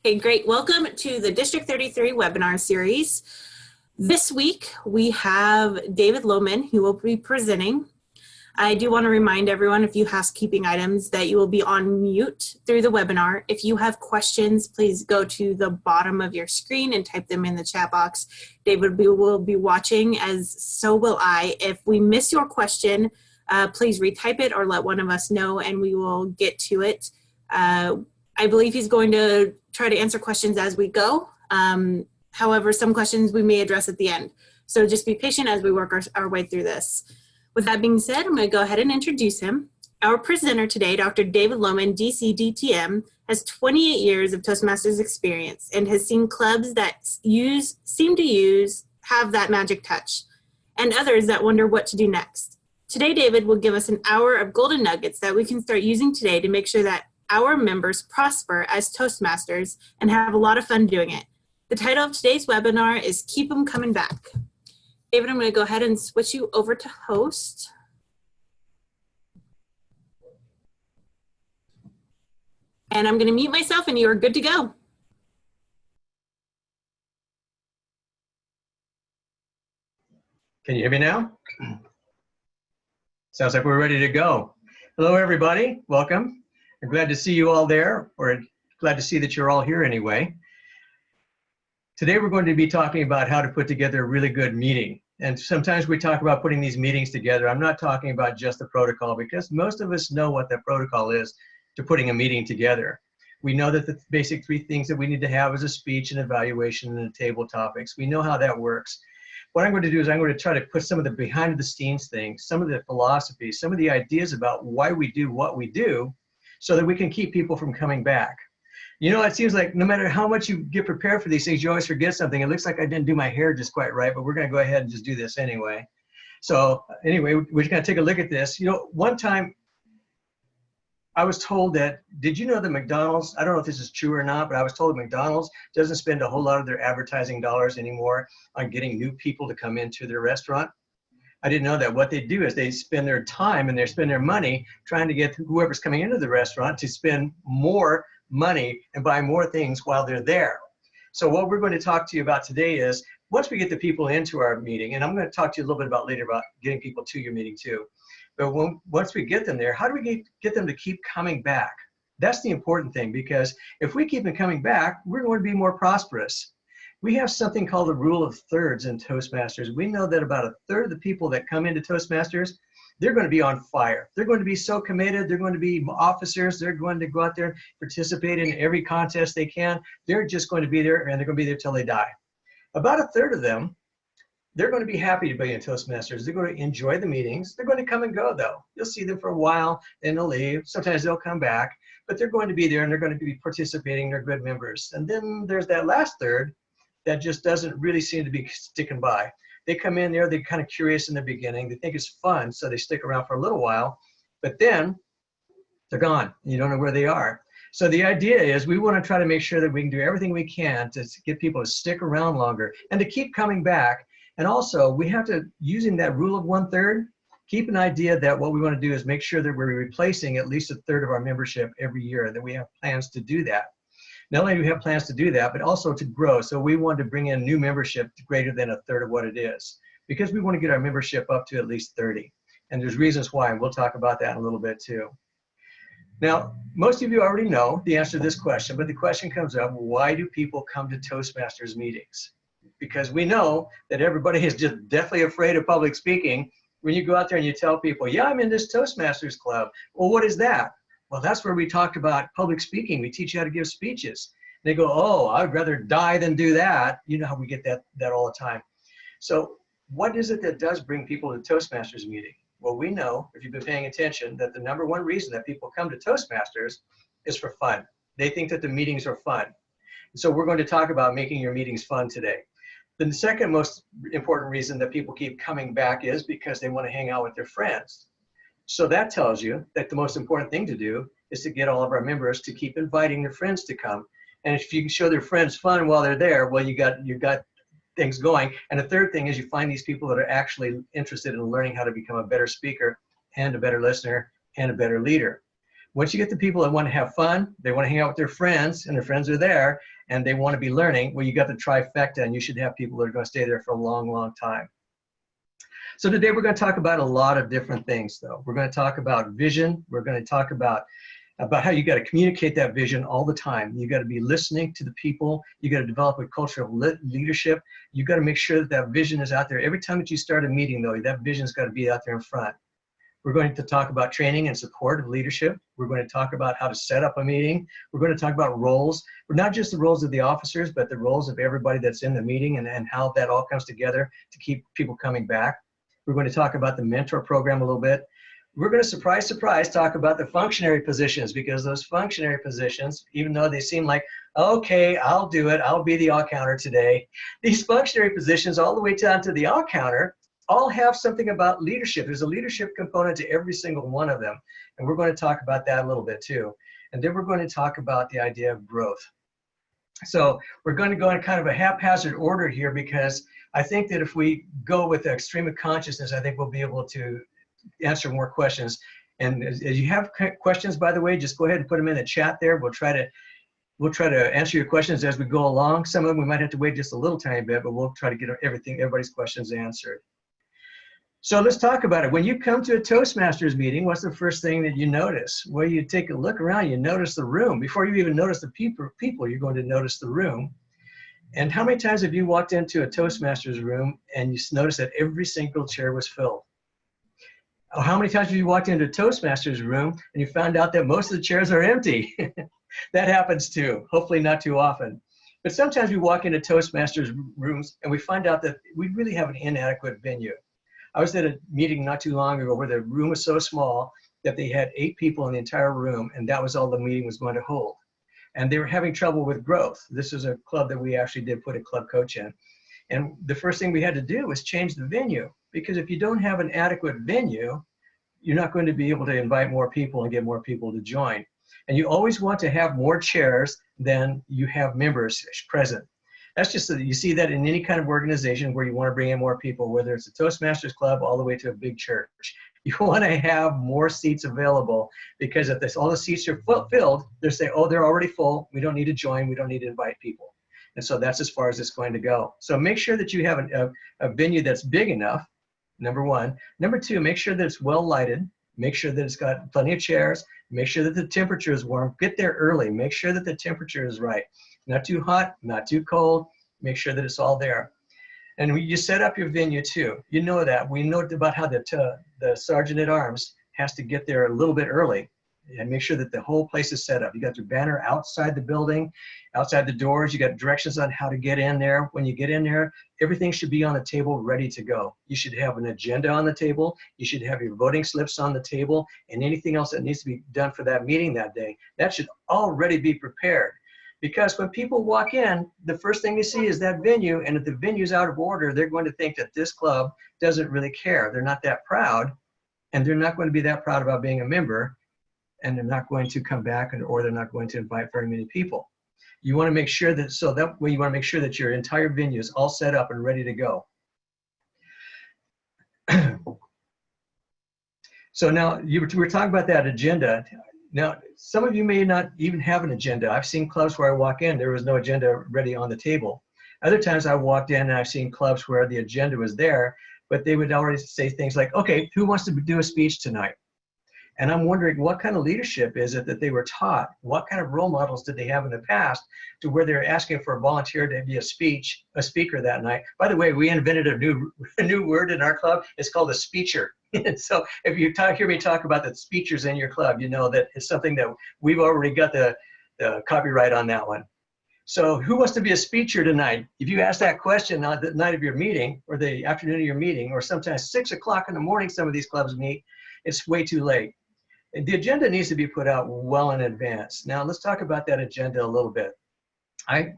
Okay, great. Welcome to the District 33 webinar series. This week, we have David Lohman, who will be presenting. I do want to remind everyone, a few housekeeping items, that you will be on mute through the webinar. If you have questions, please go to the bottom of your screen and type them in the chat box. David will be watching, as so will I. If we miss your question, please retype it or let one of us know and we will get to it. I believe he's going to try to answer questions as we go. However, some questions we may address at the end. So just be patient as we work our way through this. With that being said, I'm going to go ahead and introduce him. Our presenter today, Dr. David Lohman, DC-DTM, has 28 years of Toastmasters experience and has seen clubs that seem to have that magic touch, and others that wonder what to do next. Today, David will give us an hour of golden nuggets that we can start using today to make sure that our members prosper as Toastmasters and have a lot of fun doing it. The title of today's webinar is Keep 'em Coming Back. David, I'm going to go ahead and switch you over to host. And I'm going to mute myself and you are good to go. Can you hear me now? Sounds like we're ready to go. Hello, everybody. Welcome. I'm glad to see you all there, or glad to see that you're all here anyway. Today, we're going to be talking about how to put together a really good meeting. And sometimes we talk about putting these meetings together. I'm not talking about just the protocol, because most of us know what the protocol is to putting a meeting together. We know that the basic three things that we need to have is a speech, an evaluation, and a table topics. We know how that works. What I'm going to do is I'm going to try to put some of the behind the scenes things, some of the philosophies, some of the ideas about why we do what we do, so that we can keep people from coming back. You know, it seems like no matter how much you get prepared for these things, you always forget something. It looks like I didn't do my hair just quite right, but we're going to go ahead and just do this anyway. So anyway, we're just going to take a look at this. You know, one time I was told that, did you know that McDonald's, I don't know if this is true or not, but I was told that McDonald's doesn't spend a whole lot of their advertising dollars anymore on getting new people to come into their restaurant. I didn't know that. What they do is they spend their time and they spend their money trying to get whoever's coming into the restaurant to spend more money and buy more things while they're there. So what we're going to talk to you about today is, once we get the people into our meeting, and I'm going to talk to you a little bit about later about getting people to your meeting too, but once we get them there, how do we get them to keep coming back? That's the important thing, because if we keep them coming back, we're going to be more prosperous. We have something called the rule of thirds in Toastmasters. We know that about a third of the people that come into Toastmasters, they're going to be on fire. They're going to be so committed. They're going to be officers. They're going to go out there and participate in every contest they can. They're just going to be there, and they're going to be there till they die. About a third of them, they're going to be happy to be in Toastmasters. They're going to enjoy the meetings. They're going to come and go, though. You'll see them for a while, then they'll leave. Sometimes they'll come back, but they're going to be there, and they're going to be participating. They're good members. And then there's that last third that just doesn't really seem to be sticking by. They come in there, they're kind of curious in the beginning. They think it's fun, so they stick around for a little while, but then they're gone. You don't know where they are. So the idea is we want to try to make sure that we can do everything we can to get people to stick around longer and to keep coming back. And also, we have to, using that rule of 1/3, keep an idea that what we want to do is make sure that we're replacing at least a third of our membership every year, that we have plans to do that. Not only do we have plans to do that, but also to grow. So we want to bring in new membership greater than a third of what it is, because we want to get our membership up to at least 30. And there's reasons why, and we'll talk about that in a little bit too. Now, most of you already know the answer to this question, but the question comes up, why do people come to Toastmasters meetings? Because we know that everybody is just deathly afraid of public speaking. When you go out there and you tell people, yeah, I'm in this Toastmasters club. Well, what is that? Well, that's where we talk about public speaking. We teach you how to give speeches. And they go, oh, I'd rather die than do that. You know how we get that all the time. So what is it that does bring people to Toastmasters meeting? Well, we know, if you've been paying attention, that the #1 reason that people come to Toastmasters is for fun. They think that the meetings are fun. And so we're going to talk about making your meetings fun today. Then the second most important reason that people keep coming back is because they want to hang out with their friends. So that tells you that the most important thing to do is to get all of our members to keep inviting their friends to come. And if you can show their friends fun while they're there, well, you got things going. And the third thing is you find these people that are actually interested in learning how to become a better speaker and a better listener and a better leader. Once you get the people that want to have fun, they want to hang out with their friends, and their friends are there, and they want to be learning, well, you got the trifecta, and you should have people that are going to stay there for a long, long time. So today we're going to talk about a lot of different things, though. We're going to talk about vision. We're going to talk about how you got to communicate that vision all the time. You got to be listening to the people. You got to develop a culture of leadership. You got to make sure that that vision is out there. Every time that you start a meeting, though, that vision's got to be out there in front. We're going to talk about training and support of leadership. We're going to talk about how to set up a meeting. We're going to talk about roles. We're not just the roles of the officers, but the roles of everybody that's in the meeting, and how that all comes together to keep people coming back. We're going to talk about the mentor program a little bit. We're going to, surprise, surprise, talk about the functionary positions, because those functionary positions, even though they seem like, okay, I'll do it, I'll be the all counter today, these functionary positions all the way down to the all counter all have something about leadership. There's a leadership component to every single one of them. And we're going to talk about that a little bit too. And then we're going to talk about the idea of growth. So we're going to go in kind of a haphazard order here, because I think that if we go with the extreme of consciousness, I think we'll be able to answer more questions. And as you have questions, by the way, just go ahead and put them in the chat there. We'll try to answer your questions as we go along. Some of them we might have to wait just a little tiny bit, but we'll try to get everybody's questions answered. So let's talk about it. When you come to a Toastmasters meeting, what's the first thing that you notice? Well, you take a look around, you notice the room. Before you even notice the people, you're going to notice the room. And how many times have you walked into a Toastmasters room and you noticed that every single chair was filled? How many times have you walked into a Toastmasters room and you found out that most of the chairs are empty? That happens too, hopefully not too often. But sometimes we walk into Toastmasters rooms and we find out that we really have an inadequate venue. I was at a meeting not too long ago where the room was so small that they had 8 people in the entire room, and that was all the meeting was going to hold. And they were having trouble with growth. This is a club that we actually did put a club coach in. And the first thing we had to do was change the venue, because if you don't have an adequate venue, you're not going to be able to invite more people and get more people to join. And you always want to have more chairs than you have members present. That's just that you see that in any kind of organization where you want to bring in more people, whether it's a Toastmasters club all the way to a big church. You want to have more seats available, because if all the seats are filled, they're saying, oh, they're already full. We don't need to join. We don't need to invite people. And so that's as far as it's going to go. So make sure that you have a venue that's big enough, number one. Number two, make sure that it's well lighted. Make sure that it's got plenty of chairs. Make sure that the temperature is warm. Get there early. Make sure that the temperature is right. Not too hot, not too cold. Make sure that it's all there. And you set up your venue too. You know that. We know about how the sergeant at arms has to get there a little bit early and make sure that the whole place is set up. You got your banner outside the building, outside the doors. You got directions on how to get in there. When you get in there, everything should be on the table ready to go. You should have an agenda on the table. You should have your voting slips on the table, and anything else that needs to be done for that meeting that day. That should already be prepared. Because when people walk in, the first thing they see is that venue, and if the venue's out of order, they're going to think that this club doesn't really care. They're not that proud, and they're not going to be that proud about being a member, and they're not going to come back, or they're not going to invite very many people. You want to make sure that, so that way you want to make sure that your entire venue is all set up and ready to go. So now, we're talking about that agenda. Now, some of you may not even have an agenda. I've seen clubs where I walk in, there was no agenda ready on the table. Other times I walked in and I've seen clubs where the agenda was there, but they would already say things like, okay, who wants to do a speech tonight? And I'm wondering, what kind of leadership is it that they were taught? What kind of role models did they have in the past to where they're asking for a volunteer to be a speaker that night? By the way, we invented a new word in our club. It's called a speecher. So if you hear me talk about the speechers in your club, you know that it's something that we've already got the copyright on that one. So who wants to be a speecher tonight? If you ask that question on the night of your meeting or the afternoon of your meeting, or sometimes 6 o'clock in the morning, some of these clubs meet, it's way too late. The agenda needs to be put out well in advance. Now let's talk about that agenda a little bit. I'm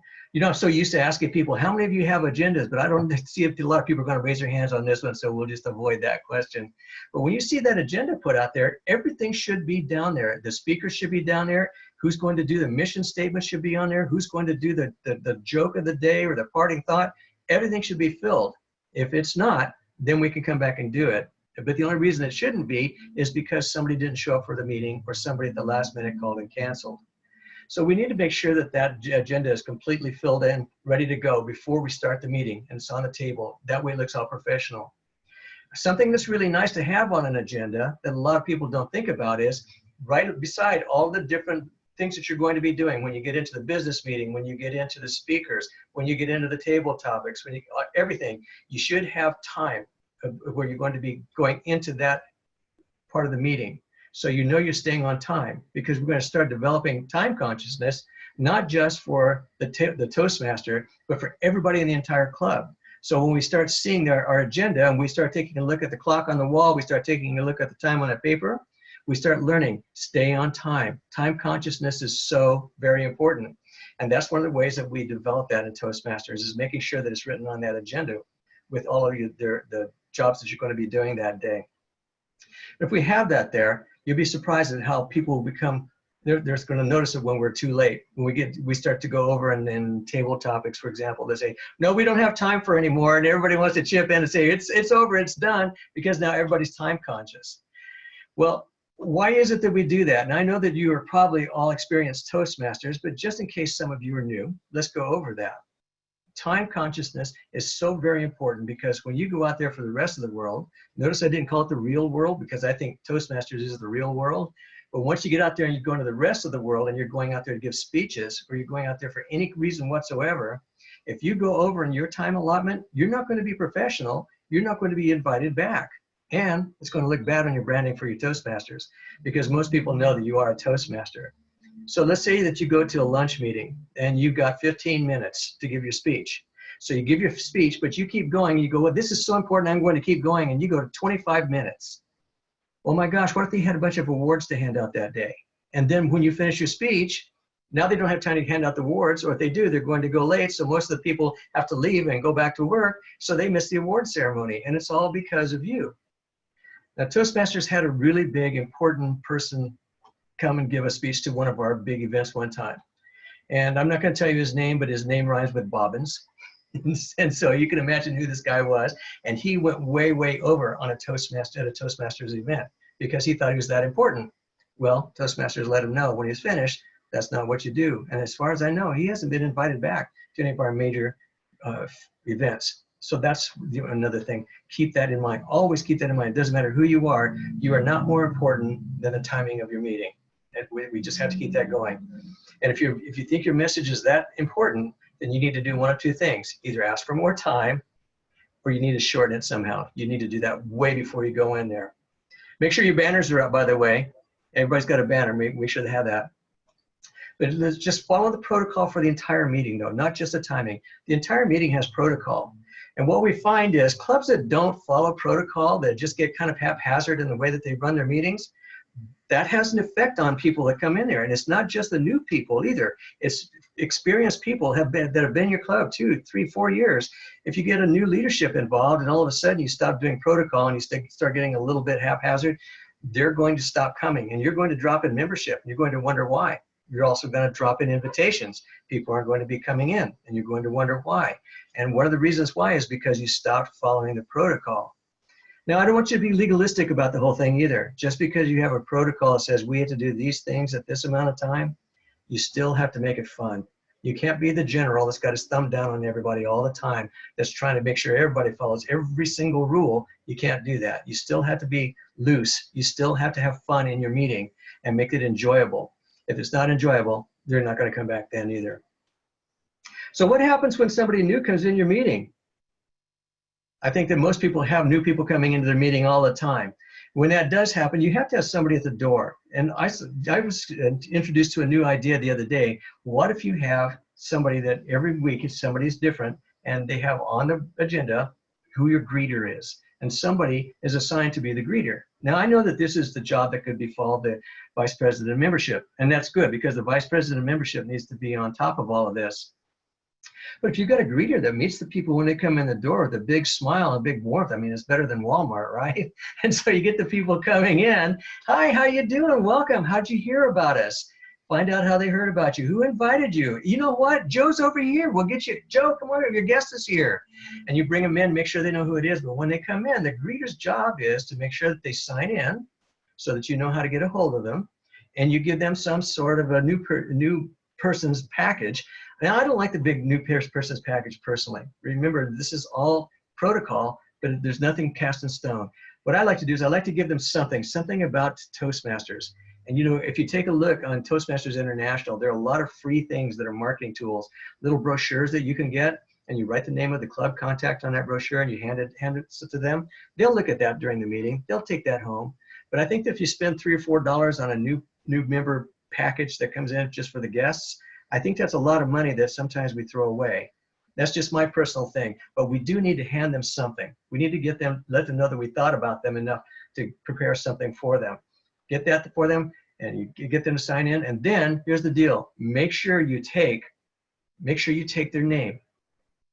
so used to asking people, how many of you have agendas? But I don't see if a lot of people are going to raise their hands on this one, so we'll just avoid that question. But when you see that agenda put out there, everything should be down there. The speaker should be down there. Who's going to do the mission statement should be on there. Who's going to do the joke of the day or the parting thought? Everything should be filled. If it's not, then we can come back and do it. But the only reason it shouldn't be is because somebody didn't show up for the meeting or somebody at the last minute called and canceled. So we need to make sure that that agenda is completely filled in, ready to go before we start the meeting, and it's on the table. That way it looks all professional. Something that's really nice to have on an agenda that a lot of people don't think about is right beside all the different things that you're going to be doing when you get into the business meeting, when you get into the speakers, when you get into the table topics, when you everything, you should have time where you're going to be going into that part of the meeting. So you know you're staying on time, because we're going to start developing time consciousness, not just for the Toastmaster, but for everybody in the entire club. So when we start seeing our agenda and we start taking a look at the clock on the wall, we start taking a look at the time on a paper, we start learning, stay on time. Time consciousness is so very important. And that's one of the ways that we develop that in Toastmasters, is making sure that it's written on that agenda with all of the jobs that you're going to be doing that day. If we have that there, you'll be surprised at how people will become, they're going to notice it when we're too late. When we start to go over and table topics, for example, they say, no, we don't have time for anymore. And everybody wants to chip in and say, it's over, it's done, because now everybody's time conscious. Well, why is it that we do that? And I know that you are probably all experienced Toastmasters, but just in case some of you are new, let's go over that. Time consciousness is so very important, because when you go out there for the rest of the world, notice I didn't call it the real world, because I think Toastmasters is the real world. But once you get out there and you go into the rest of the world and you're going out there to give speeches, or you're going out there for any reason whatsoever, if you go over in your time allotment, you're not going to be professional. You're not going to be invited back. And it's going to look bad on your branding for your Toastmasters, because most people know that you are a Toastmaster. So let's say that you go to a lunch meeting and you've got 15 minutes to give your speech. So you give your speech, but you keep going. You go, well, this is so important, I'm going to keep going. And you go to 25 minutes. Oh my gosh, what if they had a bunch of awards to hand out that day? And then when you finish your speech, now they don't have time to hand out the awards, or if they do, they're going to go late. So most of the people have to leave and go back to work. So they miss the award ceremony, and it's all because of you. Now, Toastmasters had a really big, important person come and give a speech to one of our big events one time. And I'm not going to tell you his name, but his name rhymes with Bobbins. And so you can imagine who this guy was. And he went way, way over on at a Toastmasters event, because he thought he was that important. Well, Toastmasters let him know when he's finished, that's not what you do. And as far as I know, he hasn't been invited back to any of our major events. So that's another thing. Keep that in mind. Always keep that in mind. It doesn't matter who you are not more important than the timing of your meeting. And we just have to keep that going. And if you think your message is that important, then you need to do one of two things. Either ask for more time, or you need to shorten it somehow. You need to do that way before you go in there. Make sure your banners are up, by the way. Everybody's got a banner. Make sure they have that. But let's just follow the protocol for the entire meeting, though, not just the timing. The entire meeting has protocol. And what we find is clubs that don't follow protocol, that just get kind of haphazard in the way that they run their meetings, that has an effect on people that come in there. And it's not just the new people either. It's experienced people that have been in your club 2, 3, 4 years. If you get a new leadership involved and all of a sudden you stop doing protocol and you start getting a little bit haphazard, they're going to stop coming, and you're going to drop in membership. And you're going to wonder why. You're also going to drop in invitations. People aren't going to be coming in, and you're going to wonder why. And one of the reasons why is because you stopped following the protocol. Now, I don't want you to be legalistic about the whole thing either. Just because you have a protocol that says we have to do these things at this amount of time, you still have to make it fun. You can't be the general that's got his thumb down on everybody all the time, that's trying to make sure everybody follows every single rule. You can't do that. You still have to be loose. You still have to have fun in your meeting and make it enjoyable. If it's not enjoyable, they're not going to come back then either. So what happens when somebody new comes in your meeting? I think that most people have new people coming into their meeting all the time. When that does happen, you have to have somebody at the door. And I was introduced to a new idea the other day. What if you have somebody that every week somebody's different, and they have on the agenda who your greeter is, and somebody is assigned to be the greeter. Now, I know that this is the job that could befall the vice president of membership, and that's good, because the vice president of membership needs to be on top of all of this. But if you've got a greeter that meets the people when they come in the door with a big smile and a big warmth, I mean, it's better than Walmart, right? And so you get the people coming in. Hi, how you doing? Welcome. How'd you hear about us? Find out how they heard about you. Who invited you? You know what? Joe's over here. We'll get you. Joe, come on, your guest is here. And you bring them in, make sure they know who it is. But when they come in, the greeter's job is to make sure that they sign in so that you know how to get a hold of them. And you give them some sort of a new person's package. Now, I don't like the big new person's package personally. Remember, this is all protocol, but there's nothing cast in stone. What I like to do is I like to give them something about Toastmasters. And you know, if you take a look on Toastmasters International, there are a lot of free things that are marketing tools, little brochures that you can get, and you write the name of the club contact on that brochure and you hand it to them. They'll look at that during the meeting. They'll take that home. But I think that if you spend $3 or $4 on a new member package that comes in just for the guests, I think that's a lot of money that sometimes we throw away. That's just my personal thing. But we do need to hand them something. We need to let them know that we thought about them enough to prepare something for them. Get that for them, and you get them to sign in. And then here's the deal: make sure you take their name,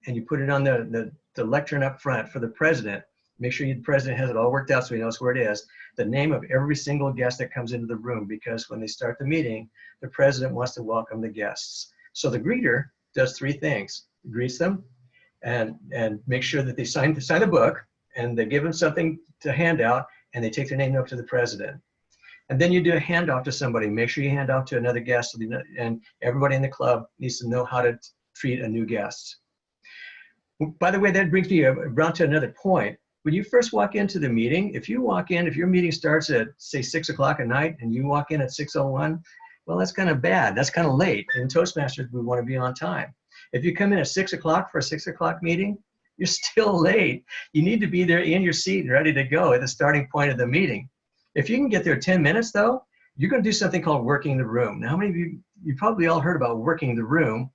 and you put it on the lectern up front for the president. Make sure the president has it all worked out so he knows where it is. The name of every single guest that comes into the room, because when they start the meeting, the president wants to welcome the guests. So the greeter does 3 things: greets them, and make sure that they sign the book, and they give them something to hand out, and they take their name up to the president. And then you do a handoff to somebody. Make sure you hand off to another guest, and everybody in the club needs to know how to treat a new guest. By the way, that brings me around to another point. When you first walk into the meeting, if your meeting starts at, say, 6 o'clock at night and you walk in at 6:01, well, that's kind of bad. That's kind of late. In Toastmasters, we want to be on time. If you come in at 6 o'clock for a 6 o'clock meeting, you're still late. You need to be there in your seat and ready to go at the starting point of the meeting. If you can get there 10 minutes, though, you're going to do something called working the room. Now, how many of you probably all heard about working the room.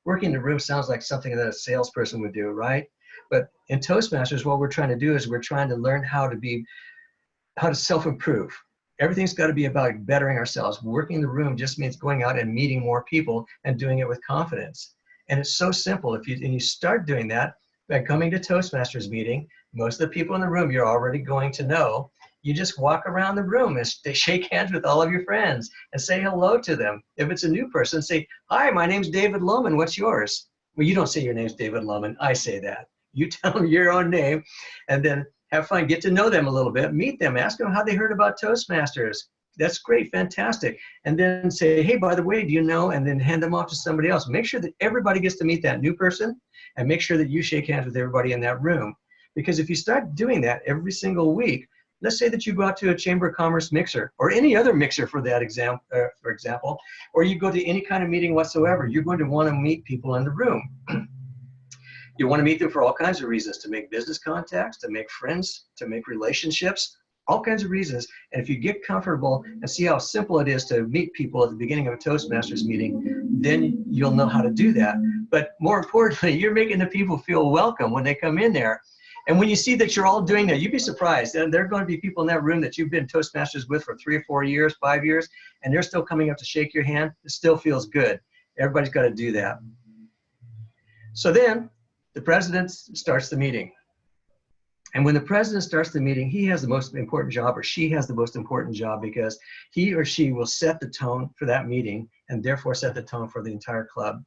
Working the room sounds like something that a salesperson would do, right? But in Toastmasters, what we're trying to do is we're trying to learn how to self-improve. Everything's got to be about bettering ourselves. Working the room just means going out and meeting more people and doing it with confidence. And it's so simple. If you start doing that by coming to Toastmasters meeting, most of the people in the room you're already going to know. You just walk around the room and shake hands with all of your friends and say hello to them. If it's a new person, say, "Hi, my name's David Lohman. What's yours?" Well, you don't say your name's David Lohman. I say that. You tell them your own name, and then have fun. Get to know them a little bit. Meet them. Ask them how they heard about Toastmasters. That's great. Fantastic. And then say, "Hey, by the way, do you know?" And then hand them off to somebody else. Make sure that everybody gets to meet that new person, and make sure that you shake hands with everybody in that room. Because if you start doing that every single week, let's say that you go out to a Chamber of Commerce mixer, or any other mixer for example, or you go to any kind of meeting whatsoever, you're going to want to meet people in the room. You want to meet them for all kinds of reasons: to make business contacts, to make friends, to make relationships, all kinds of reasons. And if you get comfortable and see how simple it is to meet people at the beginning of a Toastmasters meeting, then you'll know how to do that. But more importantly, you're making the people feel welcome when they come in there. And when you see that you're all doing that, you'd be surprised. And there are going to be people in that room that you've been Toastmasters with for 3 or 4 years, 5 years, and they're still coming up to shake your hand. It still feels good. Everybody's got to do that. So then the president starts the meeting. And when the president starts the meeting, he has the most important job, or she has the most important job, because he or she will set the tone for that meeting and therefore set the tone for the entire club.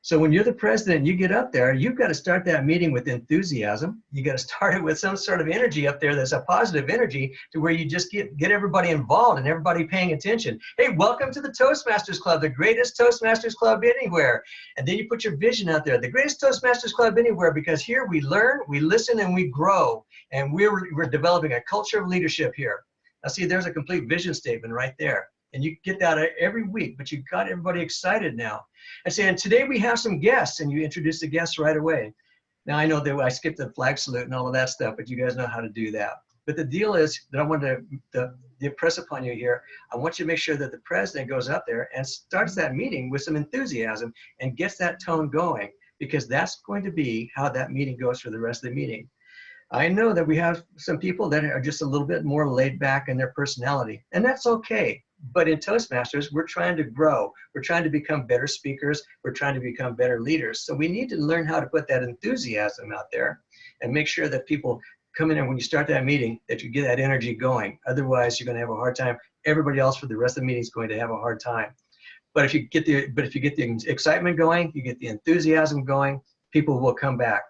So when you're the president, you get up there, you've got to start that meeting with enthusiasm. You got to start it with some sort of energy up there that's a positive energy, to where you just get everybody involved and everybody paying attention. Hey, welcome to the Toastmasters Club, the greatest Toastmasters Club anywhere. And then you put your vision out there, the greatest Toastmasters Club anywhere, because here we learn, we listen, and we grow. And we're developing a culture of leadership here. Now see, there's a complete vision statement right there. And you get that every week, but you got everybody excited now. And saying, today we have some guests, and you introduce the guests right away. Now I know that I skipped the flag salute and all of that stuff, but you guys know how to do that. But the deal is that I want to impress upon you here. I want you to make sure that the president goes up there and starts that meeting with some enthusiasm and gets that tone going, because that's going to be how that meeting goes for the rest of the meeting. I know that we have some people that are just a little bit more laid back in their personality, and that's okay. But in Toastmasters, we're trying to grow. We're trying to become better speakers. We're trying to become better leaders. So we need to learn how to put that enthusiasm out there and make sure that people come in, and when you start that meeting, that you get that energy going. Otherwise, you're going to have a hard time everybody else for the rest of the meeting is going to have a hard time. But if you get the excitement going, you get the enthusiasm going, people will come back.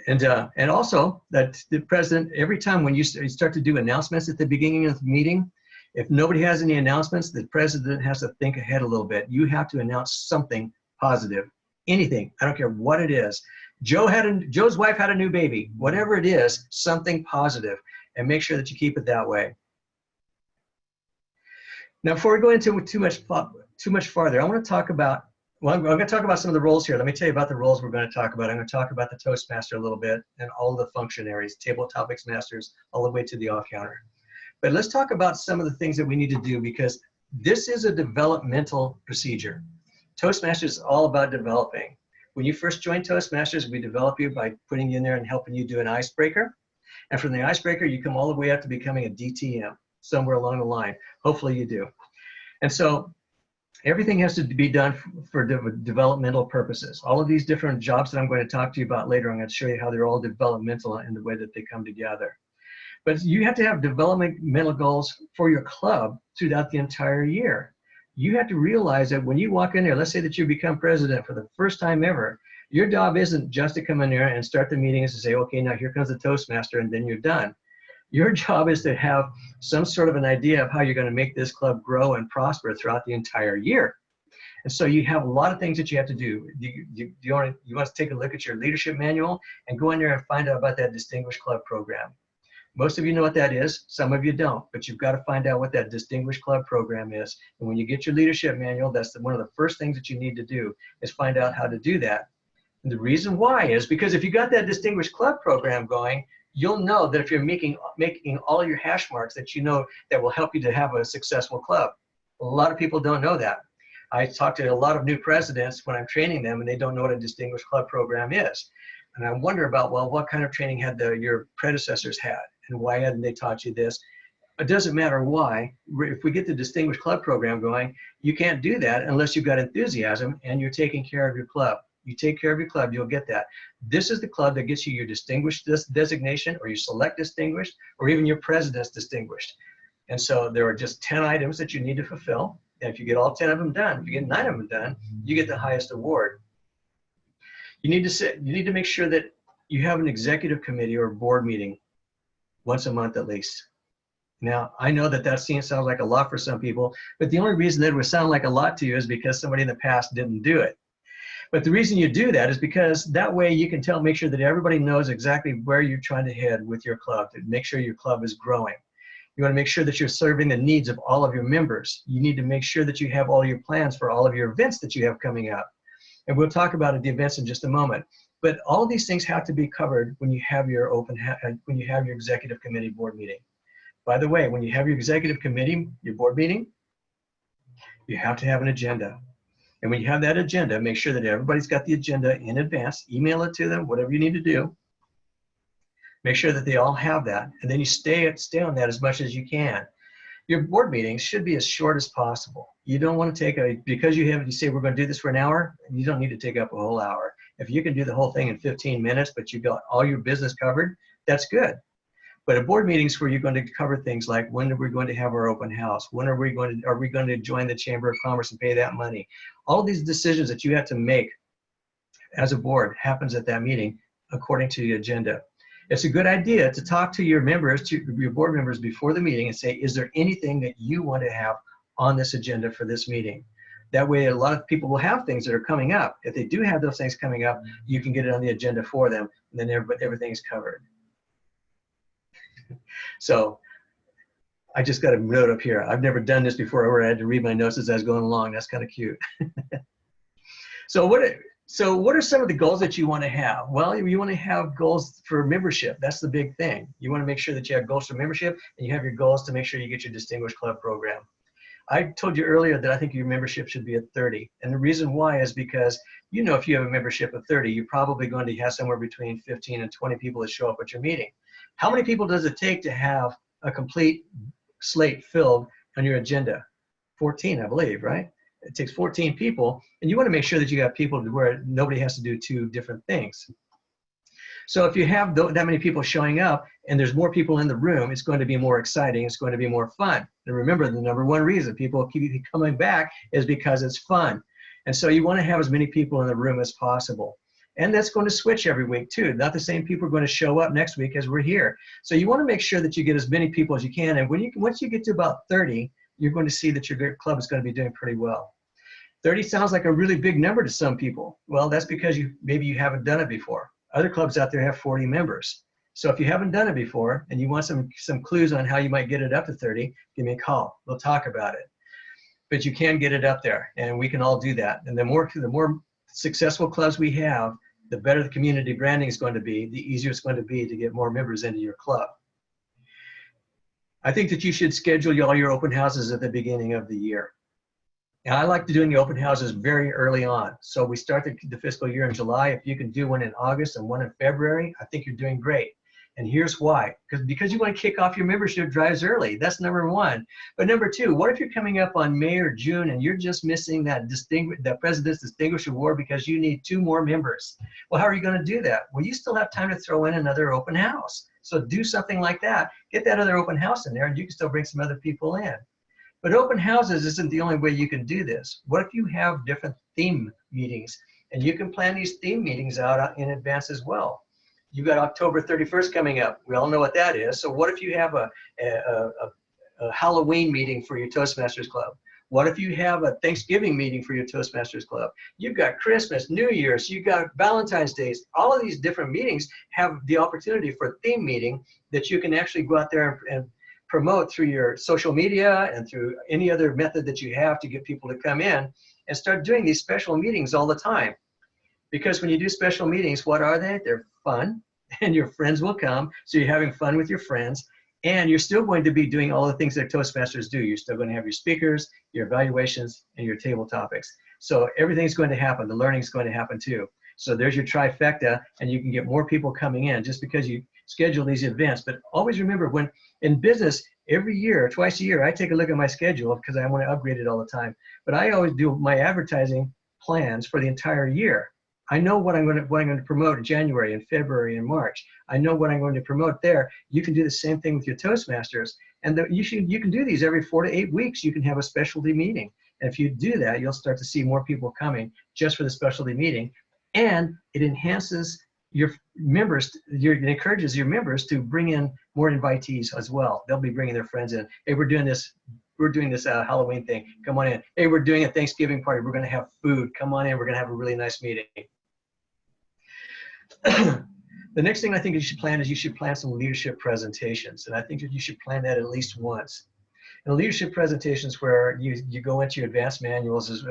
And also that the president, every time when you start to do announcements at the beginning of the meeting, if nobody has any announcements, the president has to think ahead a little bit. You have to announce something positive, anything. I don't care what it is. Joe's wife had a new baby. Whatever it is, something positive, and make sure that you keep it that way. Now, before we go into too much farther, I want to talk about, well, I'm going to talk about some of the roles here. Let me tell you about the roles we're going to talk about. I'm going to talk about the Toastmaster a little bit and all the functionaries, table topics masters, all the way to the off counter. But let's talk about some of the things that we need to do, because this is a developmental procedure. Toastmasters is all about developing. When you first join Toastmasters, we develop you by putting you in there and helping you do an icebreaker. And from the icebreaker, you come all the way up to becoming a DTM somewhere along the line. Hopefully you do. And so everything has to be done for developmental purposes. All of these different jobs that I'm going to talk to you about later, I'm going to show you how they're all developmental in the way that they come together. But you have to have developmental goals for your club throughout the entire year. You have to realize that when you walk in there, let's say that you become president for the first time ever, your job isn't just to come in there and start the meeting and to say, okay, now here comes the Toastmaster, and then you're done. Your job is to have some sort of an idea of how you're going to make this club grow and prosper throughout the entire year. And so you have a lot of things that you have to do. You want to take a look at your leadership manual and go in there and find out about that Distinguished Club program. Most of you know what that is. Some of you don't, but you've got to find out what that Distinguished Club program is. And when you get your leadership manual, that's one of the first things that you need to do is find out how to do that. And the reason why is because if you got that Distinguished Club program going, you'll know that if you're making all your hash marks that you know that will help you to have a successful club. A lot of people don't know that. I talk to a lot of new presidents when I'm training them, and they don't know what a Distinguished Club program is. And I wonder about, well, what kind of training had your predecessors had, and why hadn't they taught you this? It doesn't matter why. If we get the Distinguished Club program going, you can't do that unless you've got enthusiasm and you're taking care of your club. You take care of your club, you'll get that. This is the club that gets you your distinguished designation, or your select distinguished, or even your president's distinguished. And so there are just 10 items that you need to fulfill. And if you get all 10 of them done, if you get 9 of them done, you get the highest award. You need to make sure that you have an executive committee or board meeting once a month at least. Now, I know that sounds like a lot for some people, but the only reason that it would sound like a lot to you is because somebody in the past didn't do it. But the reason you do that is because that way you can make sure that everybody knows exactly where you're trying to head with your club, to make sure your club is growing. You want to make sure that you're serving the needs of all of your members. You need to make sure that you have all your plans for all of your events that you have coming up. And we'll talk about the events in just a moment. But all of these things have to be covered when you have your when you have your executive committee board meeting. By the way, when you have your executive committee, your board meeting, you have to have an agenda. And when you have that agenda, make sure that everybody's got the agenda in advance. Email it to them, whatever you need to do. Make sure that they all have that. And then you stay on that as much as you can. Your board meetings should be as short as possible. You don't want to because you say we're going to do this for an hour, you don't need to take up a whole hour. If you can do the whole thing in 15 minutes, but you've got all your business covered, that's good. But a board meeting is where you're going to cover things like, when are we going to have our open house? When are we going to join the Chamber of Commerce and pay that money? All these decisions that you have to make as a board happens at that meeting according to the agenda. It's a good idea to talk to your members, to your board members before the meeting and say, is there anything that you want to have on this agenda for this meeting? That way, a lot of people will have things that are coming up. If they do have those things coming up, you can get it on the agenda for them, and then everything's covered. So I just got a note up here. I've never done this before where I had to read my notes as I was going along. That's kind of cute. So what are some of the goals that you want to have? Well, you want to have goals for membership. That's the big thing. You want to make sure that you have goals for membership, and you have your goals to make sure you get your Distinguished Club program. I told you earlier that I think your membership should be at 30. And the reason why is because, if you have a membership of 30, you're probably going to have somewhere between 15 and 20 people that show up at your meeting. How many people does it take to have a complete slate filled on your agenda? 14, I believe, right? It takes 14 people, and you want to make sure that you have people where nobody has to do 2 different things. So if you have that many people showing up and there's more people in the room, it's going to be more exciting. It's going to be more fun. And remember, the number one reason people keep coming back is because it's fun. And so you want to have as many people in the room as possible. And that's going to switch every week too. Not the same people are going to show up next week as we're here. So you want to make sure that you get as many people as you can. And once you get to about 30, you're going to see that your club is going to be doing pretty well. 30 sounds like a really big number to some people. Well, that's because maybe you haven't done it before. Other clubs out there have 40 members. So if you haven't done it before and you want some clues on how you might get it up to 30, give me a call. We'll talk about it. But you can get it up there, and we can all do that. And the more successful clubs we have, the better the community branding is going to be, the easier it's going to be to get more members into your club. I think that you should schedule all your open houses at the beginning of the year. And I like doing the open houses very early on. So we start the fiscal year in July. If you can do one in August and one in February, I think you're doing great. And here's why. Because you want to kick off your membership drives early. That's number one. But number two, what if you're coming up on May or June and you're just missing that President's Distinguished Award because you need 2 more members? Well, how are you going to do that? Well, you still have time to throw in another open house. So do something like that. Get that other open house in there, and you can still bring some other people in. But open houses isn't the only way you can do this. What if you have different theme meetings? And you can plan these theme meetings out in advance as well. You've got October 31st coming up. We all know what that is. So what if you have a Halloween meeting for your Toastmasters Club? What if you have a Thanksgiving meeting for your Toastmasters Club? You've got Christmas, New Year's, you've got Valentine's Day. All of these different meetings have the opportunity for a theme meeting that you can actually go out there and promote through your social media and through any other method that you have to get people to come in and start doing these special meetings all the time. Because when you do special meetings, what are they? They're fun, and your friends will come. So you're having fun with your friends, and you're still going to be doing all the things that Toastmasters do. You're still going to have your speakers, your evaluations, and your table topics. So everything's going to happen. The learning's going to happen too. So there's your trifecta, and you can get more people coming in just because you schedule these events. But always remember, when in business, every year, twice a year, I take a look at my schedule because I want to upgrade it all the time. But I always do my advertising plans for the entire year. I know what I'm going to promote in January and February and March. I know what I'm going to promote there. You can do the same thing with your Toastmasters. And you can do these every 4 to 8 weeks. You can have a specialty meeting. And if you do that, you'll start to see more people coming just for the specialty meeting. And it enhances your members, it encourages your members to bring in more invitees as well. They'll be bringing their friends in. Hey, we're doing this Halloween thing. Come on in. Hey, we're doing a Thanksgiving party. We're going to have food. Come on in. We're going to have a really nice meeting. The next thing I think you should plan is you should plan some leadership presentations. And I think that you should plan that at least once. And leadership presentations where you go into your advanced manuals is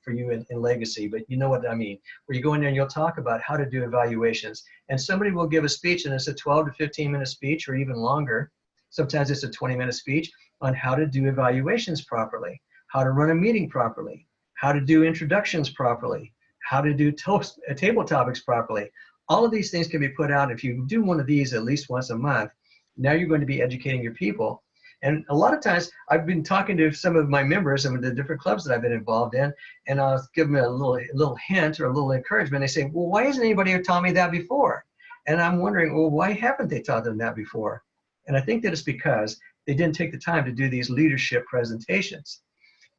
for you in legacy, but you know what I mean. Where you go in there and you'll talk about how to do evaluations. And somebody will give a speech, and it's a 12 to 15-minute speech or even longer. Sometimes it's a 20-minute speech on how to do evaluations properly, how to run a meeting properly, how to do introductions properly, how to do table topics properly. All of these things can be put out. If you do one of these at least once a month, now you're going to be educating your people. And a lot of times I've been talking to some of my members, some of the different clubs that I've been involved in, and I'll give them a little hint or a little encouragement. They say, well, why hasn't anybody taught me that before? And I'm wondering, well, why haven't they taught them that before? And I think that it's because they didn't take the time to do these leadership presentations.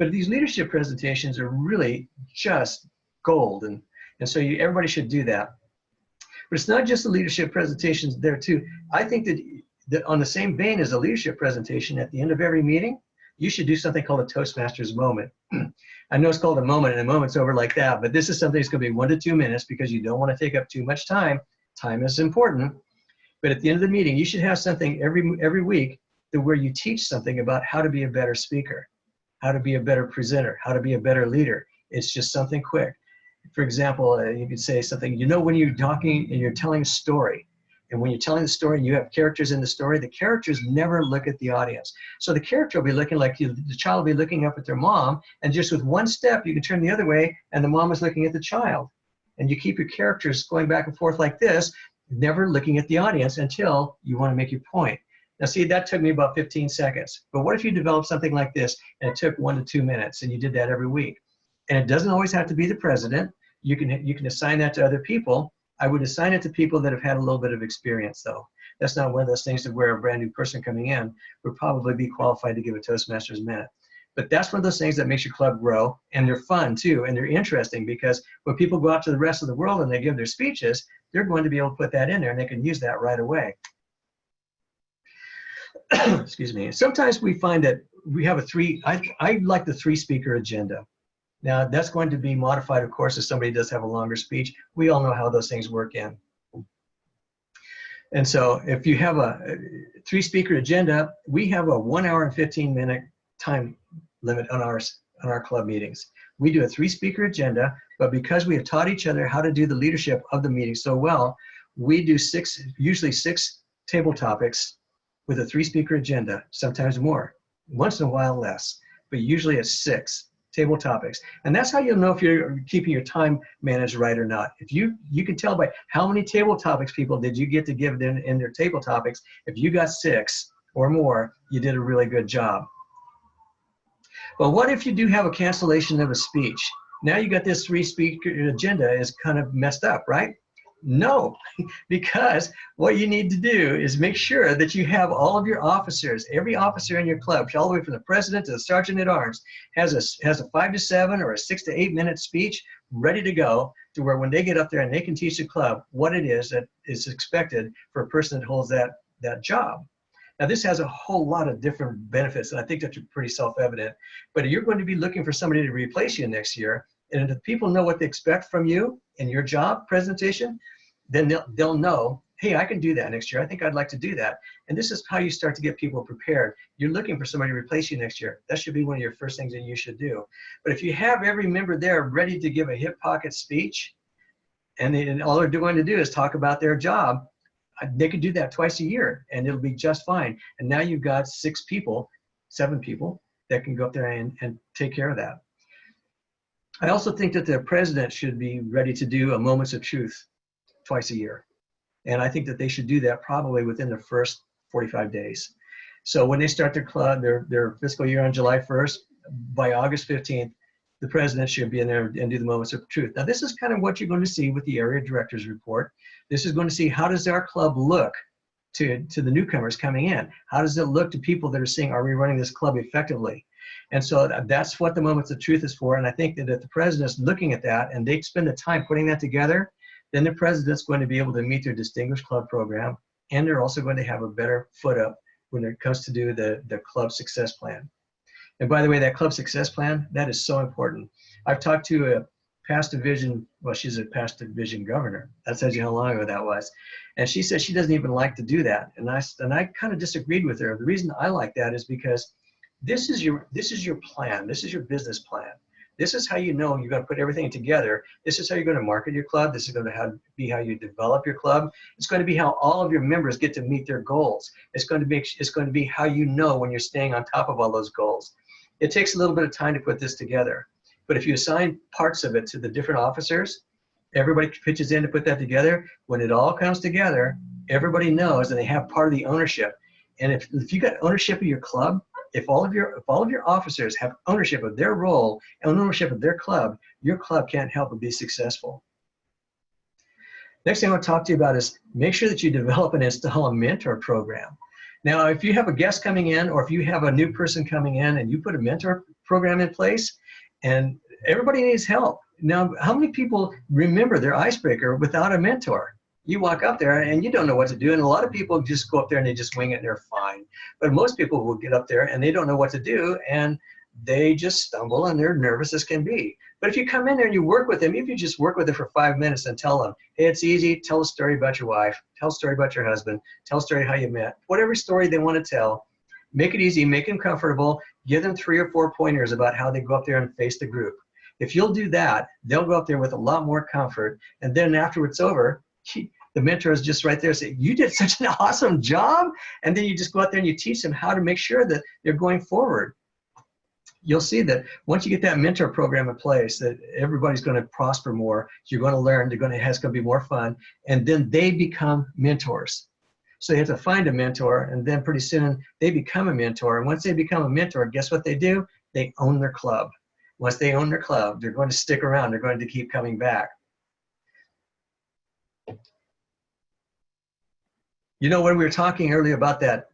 But these leadership presentations are really just gold. And so everybody should do that. But it's not just the leadership presentations there too. I think that on the same vein as a leadership presentation at the end of every meeting, you should do something called a Toastmasters moment. I know it's called a moment and a moment's over like that, but this is something that's going to be 1 to 2 minutes because you don't want to take up too much time. Time is important. But at the end of the meeting, you should have something every week where you teach something about how to be a better speaker, how to be a better presenter, how to be a better leader. It's just something quick. For example, you could say something, when you're talking and you're telling a story, and when you're telling the story and you have characters in the story, the characters never look at the audience. So the character will be looking like the child will be looking up at their mom, and just with one step, you can turn the other way, and the mom is looking at the child. And you keep your characters going back and forth like this, never looking at the audience until you want to make your point. Now see, that took me about 15 seconds. But what if you developed something like this and it took 1 to 2 minutes and you did that every week? And it doesn't always have to be the president. You can assign that to other people. I would assign it to people that have had a little bit of experience though. That's not one of those things that where a brand new person coming in would probably be qualified to give a Toastmasters minute. But that's one of those things that makes your club grow, and they're fun too, and they're interesting, because when people go out to the rest of the world and they give their speeches, they're going to be able to put that in there and they can use that right away. Excuse me. Sometimes we find that we have I like the 3-speaker agenda. Now that's going to be modified, of course, if somebody does have a longer speech. We all know how those things work in. And so if you have a 3-speaker agenda, we have a 1 hour and 15-minute time limit on our club meetings. We do a 3-speaker agenda, but because we have taught each other how to do the leadership of the meeting so well, we do usually six table topics with a 3-speaker agenda, sometimes more, once in a while less, but usually it's 6 table topics. And that's how you'll know if you're keeping your time managed right or not. If you can tell by how many table topics people did you get to give in their table topics. If you got 6 or more, you did a really good job. But what if you do have a cancellation of a speech? Now you got this 3-speaker agenda is kind of messed up, right? No, because what you need to do is make sure that you have all of your officers, every officer in your club, all the way from the president to the sergeant at arms, has a 5 to 7 or a 6 to 8 minute speech ready to go, to where when they get up there and they can teach the club what it is that is expected for a person that holds that job. Now this has a whole lot of different benefits, and I think that's pretty self-evident, but you're going to be looking for somebody to replace you next year, and if people know what they expect from you in your job presentation, then they'll know, hey, I can do that next year. I think I'd like to do that. And this is how you start to get people prepared. You're looking for somebody to replace you next year. That should be one of your first things that you should do. But if you have every member there ready to give a hip pocket speech, and all they're going to do is talk about their job, they could do that twice a year and it'll be just fine. And now you've got 7 people that can go up there and take care of that. I also think that the president should be ready to do a Moments of Truth twice a year. And I think that they should do that probably within the first 45 days. So when they start their club, their fiscal year on July 1st, by August 15th, the president should be in there and do the Moments of Truth. Now this is kind of what you're going to see with the area directors report. This is going to see, how does our club look to the newcomers coming in? How does it look to people that are seeing, are we running this club effectively? And so that's what the Moments of Truth is for. And I think that if the president's looking at that and they spend the time putting that together, then the president's going to be able to meet their Distinguished Club program, and they're also going to have a better foot up when it comes to do the club success plan. And by the way, that club success plan, that is so important. I've talked to a past division, well, she's a past division governor. That tells you how long ago that was. And she said she doesn't even like to do that. And I kind of disagreed with her. The reason I like that is because this is your plan. This is your business plan. This is how you know you're going to put everything together. This is how you're going to market your club. This is going to be how you develop your club. It's going to be how all of your members get to meet their goals. It's going to be how you know when you're staying on top of all those goals. It takes a little bit of time to put this together. But if you assign parts of it to the different officers, everybody pitches in to put that together. When it all comes together, everybody knows and they have part of the ownership. And if you got ownership of your club, if all of your officers have ownership of their role and ownership of their club, your club can't help but be successful. Next thing I want to talk to you about is make sure that you develop and install a mentor program. Now, if you have a guest coming in, or if you have a new person coming in and you put a mentor program in place, and everybody needs help. Now, how many people remember their icebreaker without a mentor? You walk up there and you don't know what to do, and a lot of people just go up there and they just wing it and they're fine. But most people will get up there and they don't know what to do, and they just stumble and they're nervous as can be. But if you come in there and you work with them, if you just work with them for 5 minutes and tell them, hey, it's easy, tell a story about your wife, tell a story about your husband, tell a story how you met, whatever story they want to tell, make it easy, make them comfortable, give them 3 or 4 pointers about how they go up there and face the group. If you'll do that, they'll go up there with a lot more comfort, and then after it's over, the mentor is just right there saying, you did such an awesome job, and then you just go out there and you teach them how to make sure that they're going forward. You'll see that once you get that mentor program in place, that everybody's going to prosper more. You're going to learn. It's going to be more fun, and then they become mentors. So you have to find a mentor, and then pretty soon they become a mentor. And once they become a mentor, guess what they do? They own their club. Once they own their club, they're going to stick around. They're going to keep coming back. You know, when we were talking earlier about that,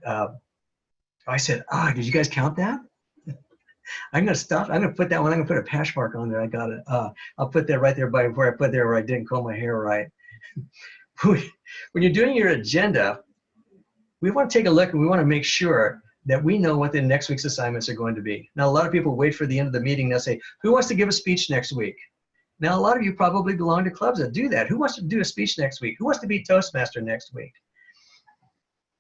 I said, did you guys count that? I'm going to stop. I'm going to put that one. I'm going to put a patch mark on there. I got it. I'll put that right there by where I put there where I didn't comb my hair right. When you're doing your agenda, we want to take a look and we want to make sure that we know what the next week's assignments are going to be. Now, a lot of people wait for the end of the meeting. They'll say, who wants to give a speech next week? Now, a lot of you probably belong to clubs that do that. Who wants to do a speech next week? Who wants to be Toastmaster next week?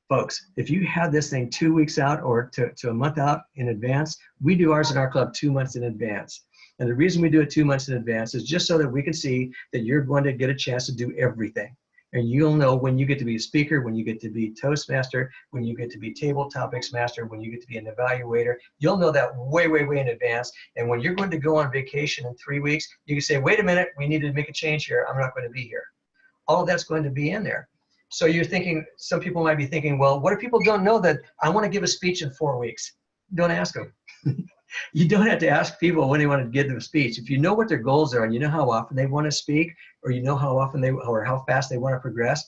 Folks, if you have this thing 2 weeks out or to a month out in advance, we do ours in our club 2 months in advance. And the reason we do it 2 months in advance is just so that we can see that you're going to get a chance to do everything. And you'll know when you get to be a speaker, when you get to be Toastmaster, when you get to be table topics master, when you get to be an evaluator. You'll know that way, way, way in advance. And when you're going to go on vacation in 3 weeks, you can say, wait a minute, we need to make a change here. I'm not going to be here. All of that's going to be in there. So you're thinking, some people might be thinking, well, what if people don't know that I want to give a speech in 4 weeks? Don't ask them. You don't have to ask people when they want to give them a speech. If you know what their goals are and you know how often they want to speak, or you know how often or how fast they want to progress,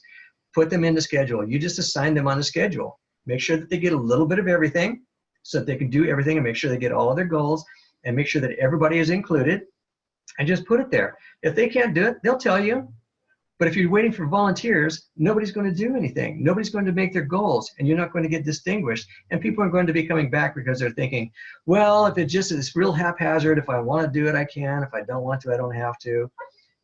put them in the schedule. You just assign them on the schedule. Make sure that they get a little bit of everything so that they can do everything, and make sure they get all of their goals, and make sure that everybody is included, and just put it there. If they can't do it, they'll tell you. But if you're waiting for volunteers, nobody's going to do anything. Nobody's going to make their goals, and you're not going to get distinguished. And people are going to be coming back because they're thinking, well, if it just is real haphazard, if I want to do it, I can. If I don't want to, I don't have to.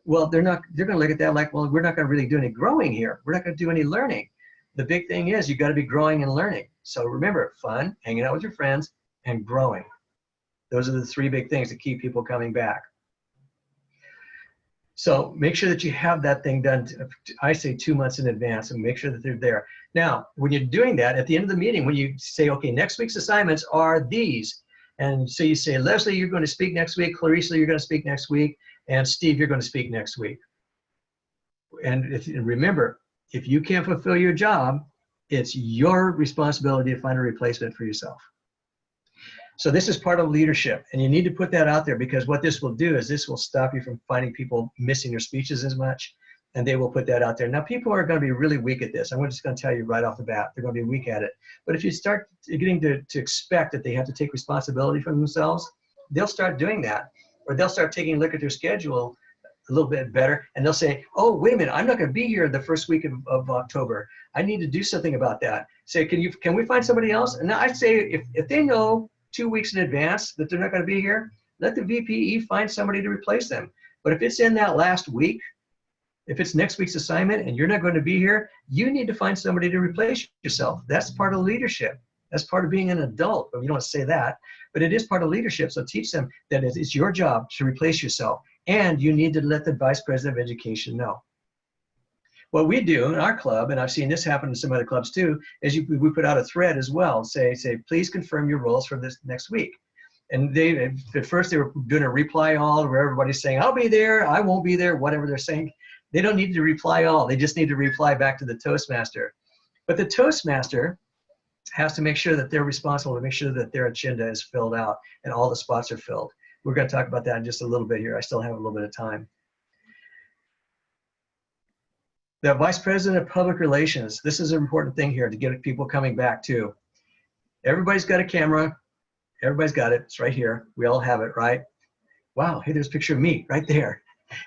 Well, they're going to look at that like, well, we're not going to really do any growing here. We're not going to do any learning. The big thing is you got to be growing and learning. So remember, fun, hanging out with your friends, and growing. Those are the 3 big things that keep people coming back. So make sure that you have that thing done, I say 2 months in advance, and make sure that they're there. Now, when you're doing that, at the end of the meeting, when you say, okay, next week's assignments are these. And so you say, Leslie, you're going to speak next week. Clarissa, you're going to speak next week. And Steve, you're going to speak next week. And remember, if you can't fulfill your job, it's your responsibility to find a replacement for yourself. So this is part of leadership, and you need to put that out there, because what this will do is this will stop you from finding people missing their speeches as much, and they will put that out there. Now, people are going to be really weak at this. I'm just going to tell you right off the bat, they're going to be weak at it. But if you start getting to expect that they have to take responsibility for themselves, they'll start doing that, or they'll start taking a look at their schedule a little bit better, and they'll say, oh, wait a minute, I'm not going to be here the first week of October. I need to do something about that. Say, can we find somebody else? And I say, if they know 2 weeks in advance that they're not going to be here, let the VPE find somebody to replace them. But if it's in that last week, if it's next week's assignment and you're not going to be here, you need to find somebody to replace yourself. That's part of leadership. That's part of being an adult. But you don't say that, but it is part of leadership. So teach them that it's your job to replace yourself, and you need to let the Vice President of Education know. What we do in our club, and I've seen this happen in some other clubs too, is we put out a thread as well. Say, please confirm your roles for this next week. And at first they were doing a reply all where everybody's saying, I'll be there, I won't be there, whatever they're saying. They don't need to reply all. They just need to reply back to the Toastmaster. But the Toastmaster has to make sure that they're responsible to make sure that their agenda is filled out and all the spots are filled. We're going to talk about that in just a little bit here. I still have a little bit of time. The Vice President of Public Relations, this is an important thing here to get people coming back too. Everybody's got a camera. Everybody's got it. It's right here. We all have it, right? Wow, hey, there's a picture of me right there.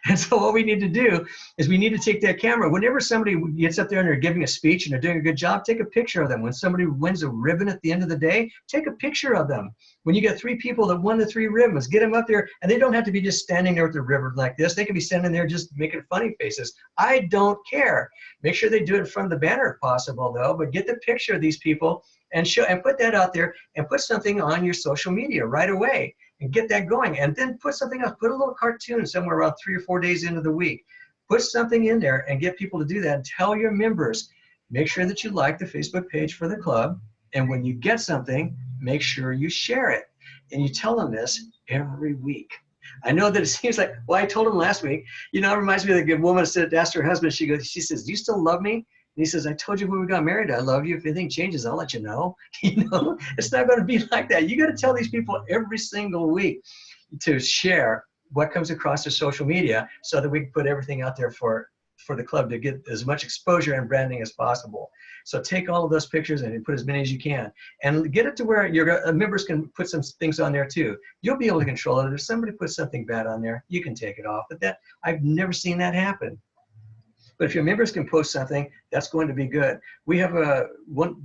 And so what we need to do is we need to take that camera. Whenever somebody gets up there and they're giving a speech and they're doing a good job, take a picture of them. When somebody wins a ribbon at the end of the day, take a picture of them. When you get 3 people that won the 3 ribbons, get them up there, and they don't have to be just standing there with the ribbon like this. They can be standing there just making funny faces. I don't care. Make sure they do it in front of the banner if possible, though, but get the picture of these people and show and put that out there and put something on your social media right away. And get that going, and then put something else. Put a little cartoon somewhere around 3 or 4 days into the week. Put something in there and get people to do that. And tell your members, make sure that you like the Facebook page for the club. And when you get something, make sure you share it. And you tell them this every week. I know that it seems like, well, I told him last week. You know, it reminds me of the good woman that asked her husband. She says, "Do you still love me?" And he says, "I told you when we got married, I love you. If anything changes, I'll let you know." You know, it's not going to be like that. You got to tell these people every single week to share what comes across their social media so that we can put everything out there for for the club to get as much exposure and branding as possible. So take all of those pictures and put as many as you can, and get it to where your members can put some things on there too. You'll be able to control it. If somebody puts something bad on there, you can take it off. But that, I've never seen that happen. But if your members can post something, that's going to be good. We have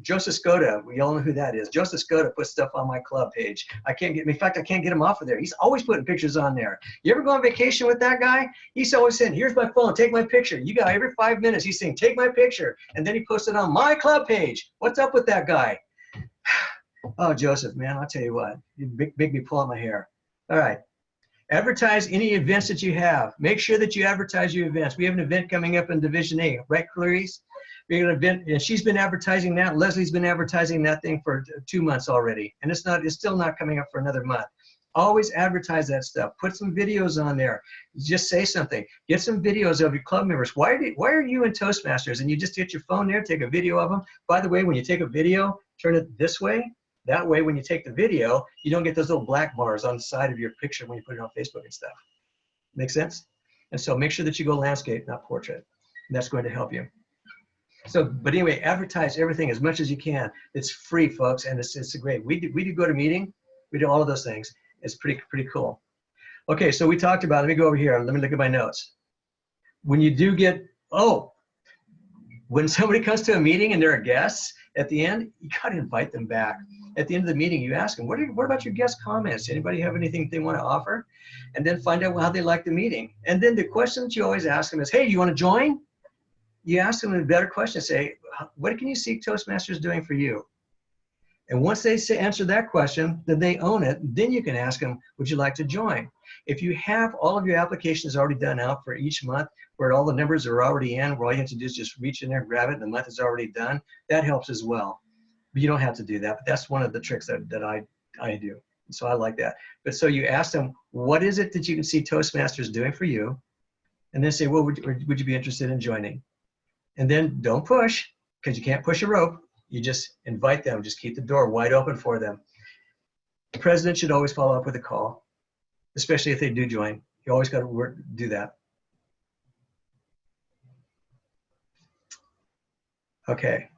Joseph Skoda. We all know who that is. Joseph Skoda puts stuff on my club page. In fact, I can't get him off of there. He's always putting pictures on there. You ever go on vacation with that guy? He's always saying, here's my phone, take my picture. You got every 5 minutes, he's saying, take my picture. And then he posts it on my club page. What's up with that guy? Oh, Joseph, man, I'll tell you what. You make me pull out my hair. All right. Advertise any events that you have. Make sure that you advertise your events. We have an event coming up in Division A, right, Clarice? We have an event, and she's been advertising that. Leslie's been advertising that thing for 2 months already, and it's still not coming up for another month. Always advertise that stuff. Put some videos on there. Just say something. Get some videos of your club members. Why are you in Toastmasters? And you just get your phone there, take a video of them. By the way, when you take a video, turn it this way. That way, when you take the video, you don't get those little black bars on the side of your picture when you put it on Facebook and stuff. Make sense? And so make sure that you go landscape, not portrait. And that's going to help you. So, but anyway, advertise everything as much as you can. It's free, folks, and it's great. We do go to meeting. We do all of those things. It's pretty cool. Okay, so we talked about, let me go over here. Let me look at my notes. When you do get, when somebody comes to a meeting and they're a guest, at the end, you got to invite them back. At the end of the meeting, you ask them, what about your guest comments? Anybody have anything they want to offer? And then find out how they like the meeting. And then the question that you always ask them is, hey, do you want to join? You ask them a better question. Say, what can you see Toastmasters doing for you? And once they answer that question, then they own it. Then you can ask them, would you like to join? If you have all of your applications already done out for each month, where all the numbers are already in, where all you have to do is just reach in there, grab it, and the month is already done, that helps as well. But you don't have to do that, but that's one of the tricks that I do. So I like that. But so you ask them, what is it that you can see Toastmasters doing for you? And then say, well, would you be interested in joining? And then don't push, because you can't push a rope. You just invite them, just keep the door wide open for them. The president should always follow up with a call, especially if they do join. You always got to do that. Okay.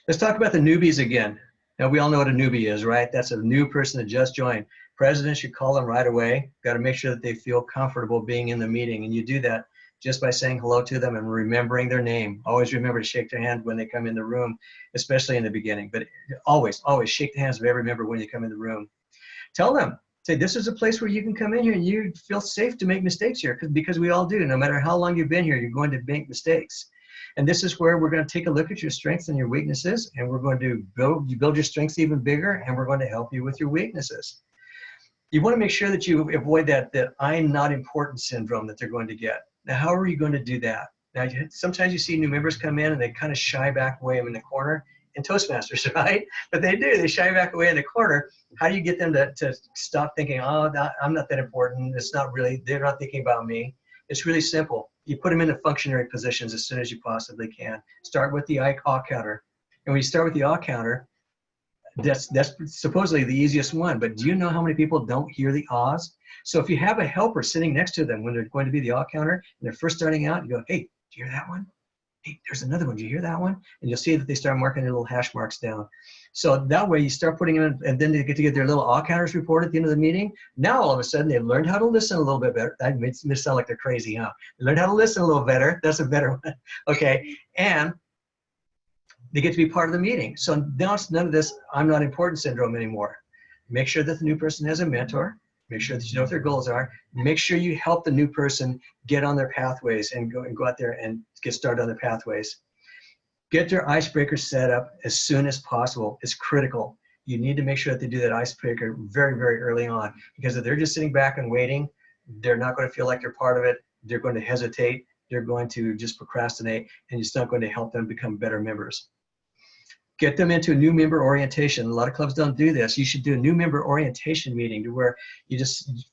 Let's talk about the newbies again. Now, we all know what a newbie is, right? That's a new person that just joined. President should call them right away. Got to make sure that they feel comfortable being in the meeting, and you do that just by saying hello to them and remembering their name. Always remember to shake their hand when they come in the room, especially in the beginning. But always shake the hands of every member when you come in the room. Tell them, say, this is a place where you can come in here and you feel safe to make mistakes here, because we all do. No matter how long you've been here, you're going to make mistakes. And this is where we're going to take a look at your strengths and your weaknesses, and we're going to build your strengths even bigger, and we're going to help you with your weaknesses. You want to make sure that you avoid that I'm not important syndrome that they're going to get. Now, how are you going to do that? Now, sometimes you see new members come in and they kind of shy back away in the corner in Toastmasters, right? But they do. They shy back away in the corner. How do you get them to stop thinking, oh, I'm not that important. It's not really, they're not thinking about me. It's really simple. You put them into functionary positions as soon as you possibly can. Start with the awe counter. And when you start with the awe counter, that's supposedly the easiest one. But do you know how many people don't hear the ahs? So if you have a helper sitting next to them when they're going to be the awe counter and they're first starting out, you go, hey, do you hear that one? Hey, there's another one. Do you hear that one? And you'll see that they start marking their little hash marks down. So that way you start putting them in, and then they get to get their little awe counters report at the end of the meeting. Now all of a sudden they've learned how to listen a little bit better. That makes me sound like they're crazy, huh? They learned how to listen a little better. That's a better one. Okay. And they get to be part of the meeting. So now it's none of this I'm not important syndrome anymore. Make sure that the new person has a mentor. Make sure that you know what their goals are. Make sure you help the new person get on their pathways and go out there and get started on their pathways. Get their icebreaker set up as soon as possible. It's critical. You need to make sure that they do that icebreaker very, very early on, because if they're just sitting back and waiting, they're not going to feel like they're part of it. They're going to hesitate. They're going to just procrastinate, and it's not going to help them become better members. Get them into a new member orientation. A lot of clubs don't do this. You should do a new member orientation meeting to where you just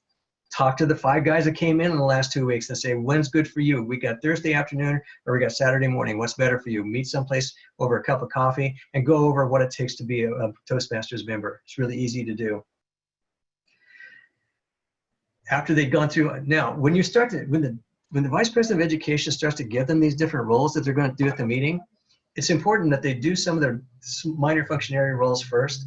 talk to the 5 guys that came in the last 2 weeks and say, when's good for you? We got Thursday afternoon or we got Saturday morning. What's better for you? Meet someplace over a cup of coffee and go over what it takes to be a Toastmasters member. It's really easy to do. After they've gone through, now when you start to, when the when the vice president of education starts to give them these different roles that they're going to do at the meeting, it's important that they do some of their minor functionary roles first.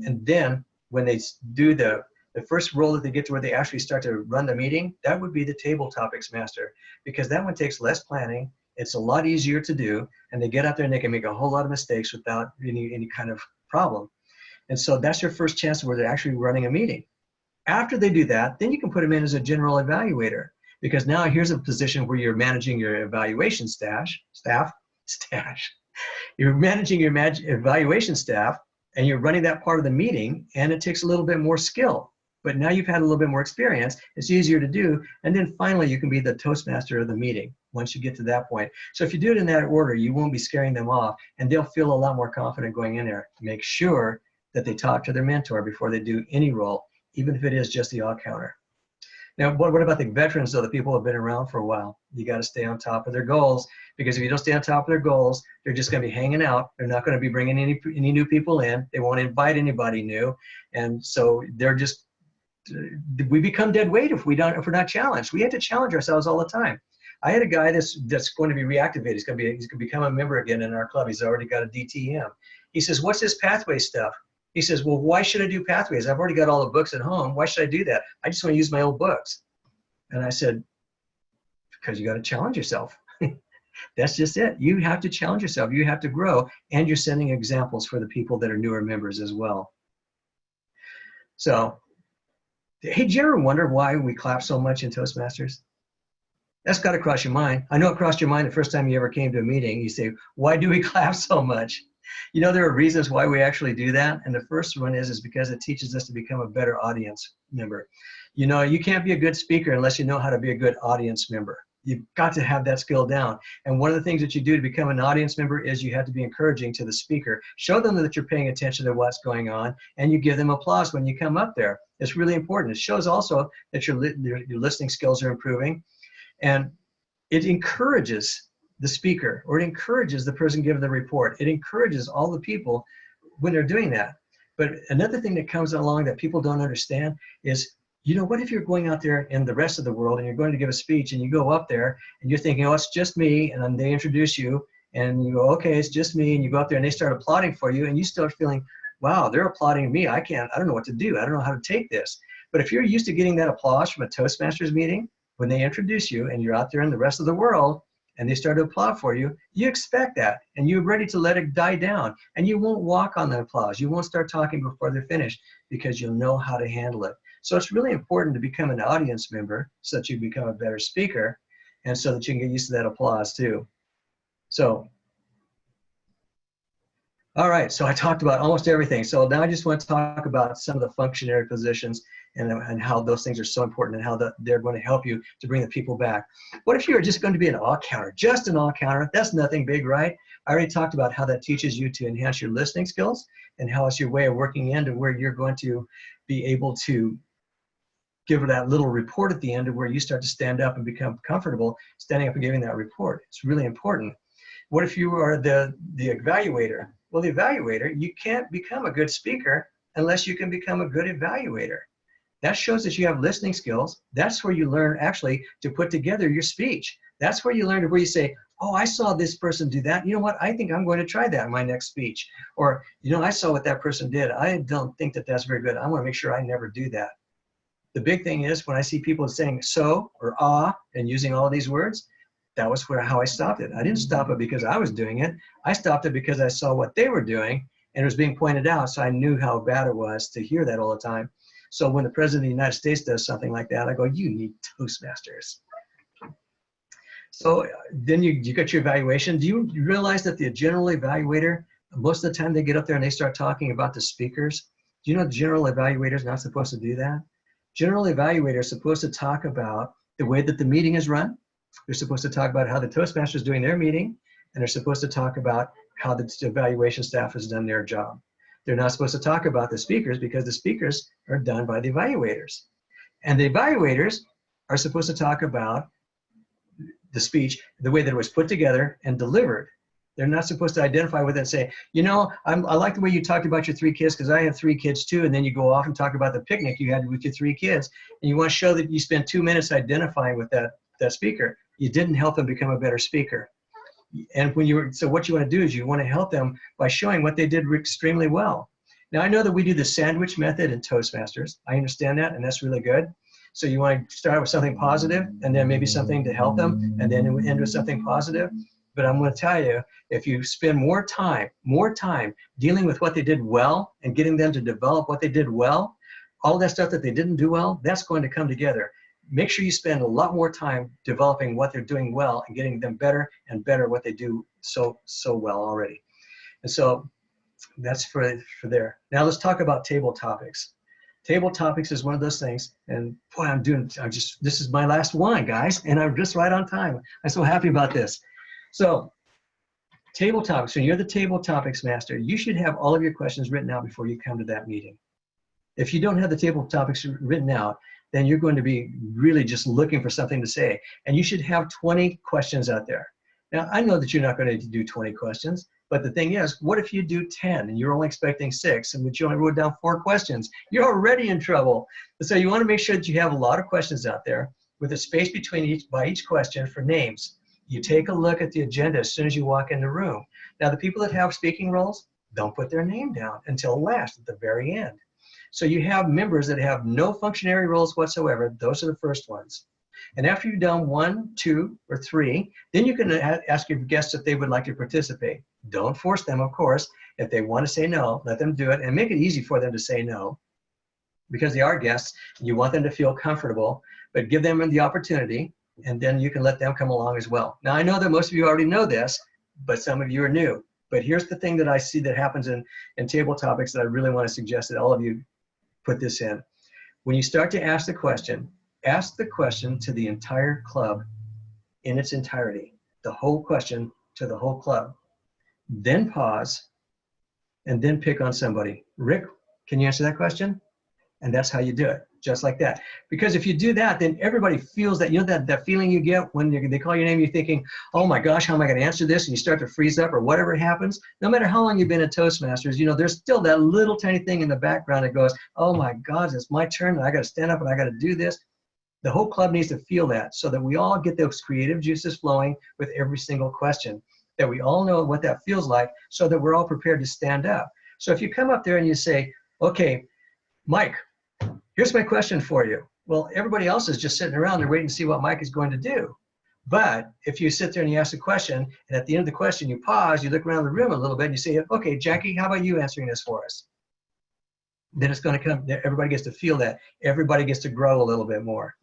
And then when they do the first role that they get to where they actually start to run the meeting, that would be the table topics master, because that one takes less planning. It's a lot easier to do, and they get out there and they can make a whole lot of mistakes without any kind of problem. And so that's your first chance where they're actually running a meeting. After they do that, then you can put them in as a general evaluator, because now here's a position where you're managing your evaluation staff. You're managing your evaluation staff, and you're running that part of the meeting, and it takes a little bit more skill. But now you've had a little bit more experience, it's easier to do, and then finally you can be the Toastmaster of the meeting once you get to that point. So if you do it in that order, you won't be scaring them off, and they'll feel a lot more confident going in there. Make sure that they talk to their mentor before they do any role, even if it is just the odd counter. Now, what about the veterans, though, the people who have been around for a while? You got to stay on top of their goals, because if you don't stay on top of their goals, they're just going to be hanging out. They're not going to be bringing any new people in. They won't invite anybody new, and so they're just, we become dead weight if we're not challenged. We have to challenge ourselves all the time. I had a guy that's going to be reactivated. He's going to become a member again in our club. He's already got a DTM. He says, "What's this pathway stuff?" He says, "Well, why should I do pathways? I've already got all the books at home. Why should I do that? I just want to use my old books." And I said, "Because you got to challenge yourself." That's just it. You have to challenge yourself. You have to grow, and you're setting examples for the people that are newer members as well. So, hey, did you ever wonder why we clap so much in Toastmasters? That's got to cross your mind. I know it crossed your mind the first time you ever came to a meeting. You say, "Why do we clap so much?" You know, there are reasons why we actually do that. And the first one is because it teaches us to become a better audience member. You know, you can't be a good speaker unless you know how to be a good audience member. You've got to have that skill down. And one of the things that you do to become an audience member is you have to be encouraging to the speaker. Show them that you're paying attention to what's going on, and you give them applause when you come up there. It's really important. It shows also that your listening skills are improving, and it encourages the speaker, or it encourages the person giving the report. It encourages all the people when they're doing that. But another thing that comes along that people don't understand is, you know, what if you're going out there in the rest of the world and you're going to give a speech, and you go up there and you're thinking, "Oh, it's just me," and then they introduce you and you go, "Okay, it's just me," and you go up there and they start applauding for you, and you start feeling, "Wow, they're applauding me. I don't know what to do. I don't know how to take this." But if you're used to getting that applause from a Toastmasters meeting, when they introduce you and you're out there in the rest of the world, and they start to applaud for you, you expect that, and you're ready to let it die down, and you won't walk on the applause. You won't start talking before they're finished, because you'll know how to handle it. So it's really important to become an audience member so that you become a better speaker, and so that you can get used to that applause too. So, all right, so I talked about almost everything. So now I just want to talk about some of the functionary positions and how those things are so important, and how they're going to help you to bring the people back. What if you're just going to be an all counter? Just an all counter, that's nothing big, right? I already talked about how that teaches you to enhance your listening skills, and how it's your way of working into where you're going to be able to give that little report at the end, of where you start to stand up and become comfortable standing up and giving that report. It's really important. What if you are the evaluator? Well, the evaluator, you can't become a good speaker unless you can become a good evaluator. That shows that you have listening skills. That's where you learn actually to put together your speech. That's where you learn to where you say, "Oh, I saw this person do that. You know what? I think I'm going to try that in my next speech." Or, "You know, I saw what that person did. I don't think that that's very good. I want to make sure I never do that." The big thing is, when I see people saying "so" or "ah" and using all these words, that was how I stopped it. I didn't stop it because I was doing it. I stopped it because I saw what they were doing, and it was being pointed out, so I knew how bad it was to hear that all the time. So when the President of the United States does something like that, I go, "You need Toastmasters." So then you got your evaluation. Do you realize that the general evaluator, most of the time they get up there and they start talking about the speakers? Do you know the general evaluator is not supposed to do that? General evaluator is supposed to talk about the way that the meeting is run. They're supposed to talk about how the Toastmasters is doing their meeting, and they're supposed to talk about how the evaluation staff has done their job. They're not supposed to talk about the speakers, because the speakers are done by the evaluators. And the evaluators are supposed to talk about the speech, the way that it was put together and delivered. They're not supposed to identify with it and say, "You know, I like the way you talked about your 3 kids, because I have 3 kids too," and then you go off and talk about the picnic you had with your 3 kids, and you want to show that you spent 2 minutes identifying with that that speaker. You didn't help them become a better speaker. And so what you want to do is you want to help them by showing what they did extremely well. Now, I know that we do the sandwich method in Toastmasters. I understand that, and that's really good. So you want to start with something positive, and then maybe something to help them, and then end with something positive. But I'm going to tell you, if you spend more time dealing with what they did well and getting them to develop what they did well, all that stuff that they didn't do well, that's going to come together. Make sure you spend a lot more time developing what they're doing well and getting them better and better what they do so well already. And so that's for there. Now let's talk about table topics. Table topics is one of those things, and boy, this is my last one, guys, and I'm just right on time. I'm so happy about this. So table topics, when you're the table topics master, you should have all of your questions written out before you come to that meeting. If you don't have the table topics written out, then you're going to be really just looking for something to say. And you should have 20 questions out there. Now, I know that you're not going to do 20 questions, but the thing is, what if you do 10 and you're only expecting 6, and but you only wrote down 4 questions? You're already in trouble. So you want to make sure that you have a lot of questions out there with a space between each question for names. You take a look at the agenda as soon as you walk in the room. Now, the people that have speaking roles, don't put their name down until last, at the very end. So you have members that have no functionary roles whatsoever. Those are the first ones. And after you've done 1, 2, or 3, then you can ask your guests if they would like to participate. Don't force them, of course. If they want to say no, let them do it, and make it easy for them to say no, because they are guests. You want them to feel comfortable, but give them the opportunity, and then you can let them come along as well. Now, I know that most of you already know this, but some of you are new. But here's the thing that I see that happens in table topics that I really want to suggest that all of you put this in. When you start to ask the question to the entire club in its entirety, the whole question to the whole club. Then pause, and then pick on somebody. Rick, can you answer that question? And that's how you do it, just like that. Because if you do that, then everybody feels that, you know, that feeling you get when they call your name, you're thinking, oh my gosh, how am I going to answer this? And you start to freeze up or whatever happens. No matter how long you've been at Toastmasters, you know, there's still that little tiny thing in the background that goes, oh my God, it's my turn and I got to stand up and I got to do this. The whole club needs to feel that, so that we all get those creative juices flowing with every single question, that we all know what that feels like, so that we're all prepared to stand up. So if you come up there and you say, okay, Mike, here's my question for you. Well, everybody else is just sitting around there waiting to see what Mike is going to do. But if you sit there and you ask a question, and at the end of the question you pause, you look around the room a little bit and you say, okay, Jackie, how about you answering this for us? Then it's going to come, everybody gets to feel that. Everybody gets to grow a little bit more.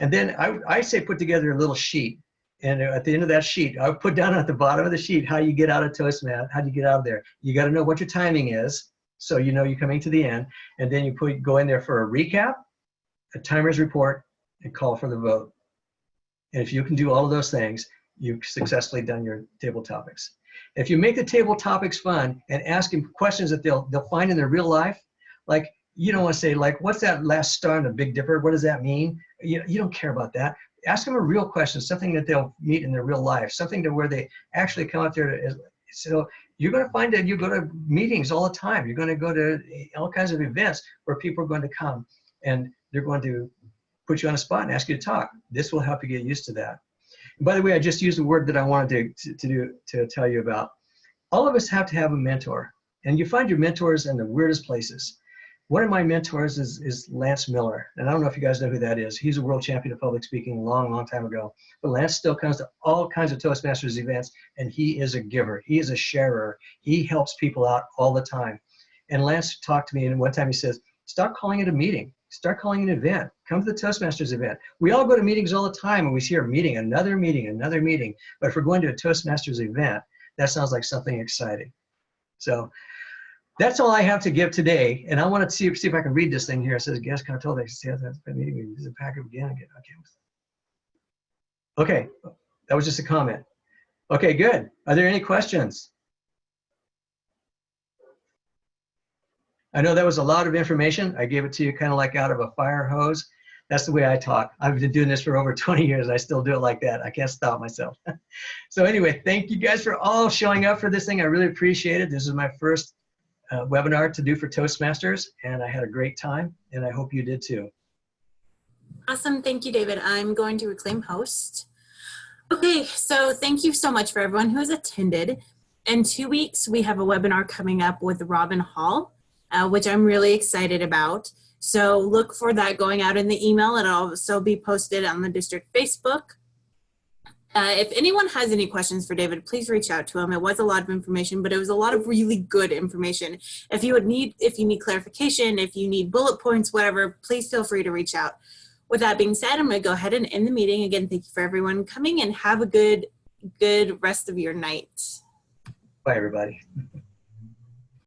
And then I say put together a little sheet. And at the end of that sheet, I put down at the bottom of the sheet how you get out of Toastmasters, how do you get out of there. You got to know what your timing is, so you know you're coming to the end. And then you go in there for a recap, a timer's report, and call for the vote. And if you can do all of those things, you've successfully done your table topics. If you make the table topics fun and ask them questions that they'll find in their real life, like, you don't want to say, like, what's that last star in the Big Dipper? What does that mean? You don't care about that. Ask them a real question, something that they'll meet in their real life, something to where they actually come out there. So you're going to find that you go to meetings all the time. You're going to go to all kinds of events where people are going to come and they're going to put you on a spot and ask you to talk. This will help you get used to that. And by the way, I just used a word that I wanted to tell you about. All of us have to have a mentor, and you find your mentors in the weirdest places. One of my mentors is Lance Miller, and I don't know if you guys know who that is. He's a world champion of public speaking a long, long time ago. But Lance still comes to all kinds of Toastmasters events, and he is a giver. He is a sharer. He helps people out all the time. And Lance talked to me, and one time he says, stop calling it a meeting. Start calling it an event. Come to the Toastmasters event. We all go to meetings all the time, and we hear meeting, another meeting, another meeting. But if we're going to a Toastmasters event, that sounds like something exciting. So that's all I have to give today, and I want to see if I can read this thing here. It says, guest kind of told us, meeting, we pack up again. Okay, that was just a comment. Okay, good. Are there any questions? I know that was a lot of information. I gave it to you kind of like out of a fire hose. That's the way I talk. I've been doing this for over 20 years. I still do it like that. I can't stop myself. So anyway, thank you guys for all showing up for this thing. I really appreciate it. This is my first webinar to do for Toastmasters, and I had a great time, and I hope you did too. Awesome. Thank you, David. I'm going to reclaim host. Okay, so thank you so much for everyone who has attended. In 2 weeks, we have a webinar coming up with Robin Hall, which I'm really excited about. So look for that going out in the email. It'll also be posted on the district Facebook. If anyone has any questions for David, please reach out to him. It was a lot of information, but it was a lot of really good information. If you need clarification, if you need bullet points, whatever, please feel free to reach out. With that being said, I'm going to go ahead and end the meeting. Again, thank you for everyone coming, and have a good rest of your night. Bye, everybody.